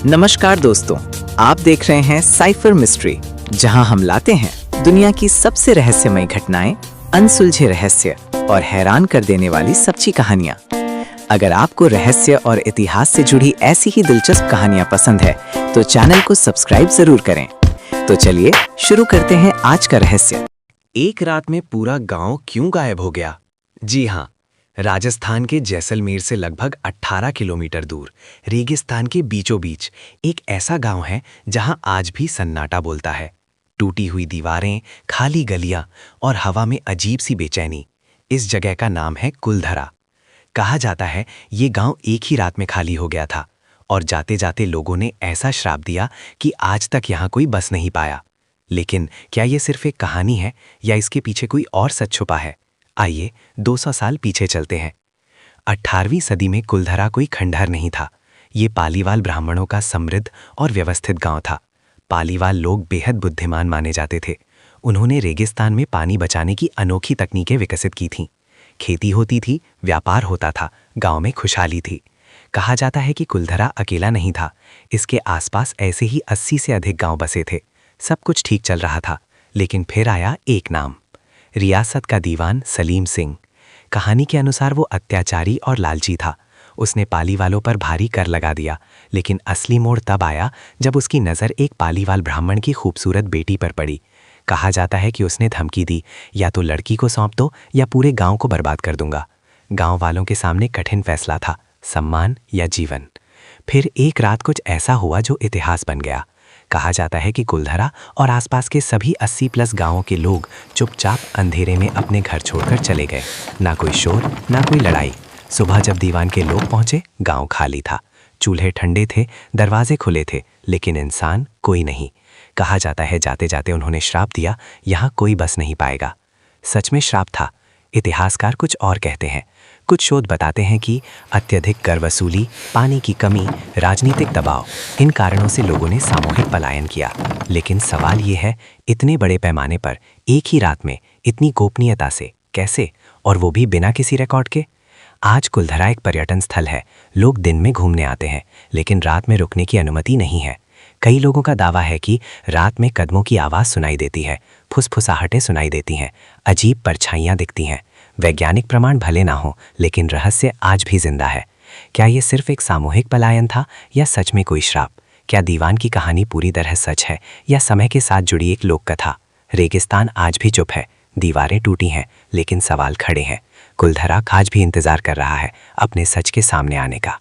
नमस्कार दोस्तों, आप देख रहे हैं साइफर मिस्ट्री, जहां हम लाते हैं दुनिया की सबसे रहस्यमय घटनाएं, अनसुलझे रहस्य और हैरान कर देने वाली सच्ची कहानियां। अगर आपको रहस्य और इतिहास से जुड़ी ऐसी ही दिलचस्प कहानियां पसंद है तो चैनल को सब्सक्राइब जरूर करें। तो चलिए शुरू करते हैं आज का रहस्य। एक रात में पूरा गांव क्यों गायब हो गया? जी हाँ, राजस्थान के जैसलमेर से लगभग 18 किलोमीटर दूर रेगिस्तान के बीचों बीच एक ऐसा गांव है जहां आज भी सन्नाटा बोलता है। टूटी हुई दीवारें, खाली गलियां और हवा में अजीब सी बेचैनी। इस जगह का नाम है कुलधरा। कहा जाता है ये गांव एक ही रात में खाली हो गया था और जाते जाते लोगों ने ऐसा श्राप दिया कि आज तक यहां कोई बस नहीं पाया। लेकिन क्या ये सिर्फ एक कहानी है या इसके पीछे कोई और सच छुपा है? आइए 200 साल पीछे चलते हैं। 18वीं सदी में कुलधरा कोई खंडहर नहीं था। ये पालीवाल ब्राह्मणों का समृद्ध और व्यवस्थित गांव था। पालीवाल लोग बेहद बुद्धिमान माने जाते थे। उन्होंने रेगिस्तान में पानी बचाने की अनोखी तकनीकें विकसित की थीं। खेती होती थी, व्यापार होता था, गांव में खुशहाली थी। कहा जाता है कि कुलधरा अकेला नहीं था, इसके आसपास ऐसे ही 80 से अधिक गांव बसे थे। सब कुछ ठीक चल रहा था, लेकिन फिर आया एक नाम, रियासत का दीवान सलीम सिंह। कहानी के अनुसार वो अत्याचारी और लालची था। उसने पालीवालों पर भारी कर लगा दिया, लेकिन असली मोड़ तब आया जब उसकी नज़र एक पालीवाल ब्राह्मण की खूबसूरत बेटी पर पड़ी। कहा जाता है कि उसने धमकी दी, या तो लड़की को सौंप दो या पूरे गांव को बर्बाद कर दूंगा। गांव वालों के सामने कठिन फैसला था, सम्मान या जीवन। फिर एक रात कुछ ऐसा हुआ जो इतिहास बन गया। कहा जाता है कि कुलधरा और आसपास के सभी 80 प्लस गांवों के लोग चुपचाप अंधेरे में अपने घर छोड़कर चले गए। ना कोई शोर, ना कोई लड़ाई। सुबह जब दीवान के लोग पहुंचे, गांव खाली था। चूल्हे ठंडे थे, दरवाजे खुले थे, लेकिन इंसान कोई नहीं। कहा जाता है जाते जाते उन्होंने श्राप दिया, यहाँ कोई बस नहीं पाएगा। सच में श्राप था? इतिहासकार कुछ और कहते हैं। कुछ शोध बताते हैं कि अत्यधिक कर वसूली, पानी की कमी, राजनीतिक दबाव, इन कारणों से लोगों ने सामूहिक पलायन किया। लेकिन सवाल ये है, इतने बड़े पैमाने पर एक ही रात में इतनी गोपनीयता से कैसे, और वो भी बिना किसी रिकॉर्ड के? आज कुलधरा एक पर्यटन स्थल है। लोग दिन में घूमने आते हैं, लेकिन रात में रुकने की अनुमति नहीं है। कई लोगों का दावा है कि रात में कदमों की आवाज़ सुनाई देती है, फुसफुसाहटें सुनाई देती हैं, अजीब परछाइयाँ दिखती हैं। वैज्ञानिक प्रमाण भले ना हो, लेकिन रहस्य आज भी जिंदा है। क्या ये सिर्फ एक सामूहिक पलायन था या सच में कोई श्राप? क्या दीवान की कहानी पूरी तरह सच है या समय के साथ जुड़ी एक लोक कथा? रेगिस्तान आज भी चुप है, दीवारें टूटी हैं, लेकिन सवाल खड़े हैं। कुलधरा आज भी इंतजार कर रहा है अपने सच के सामने आने का।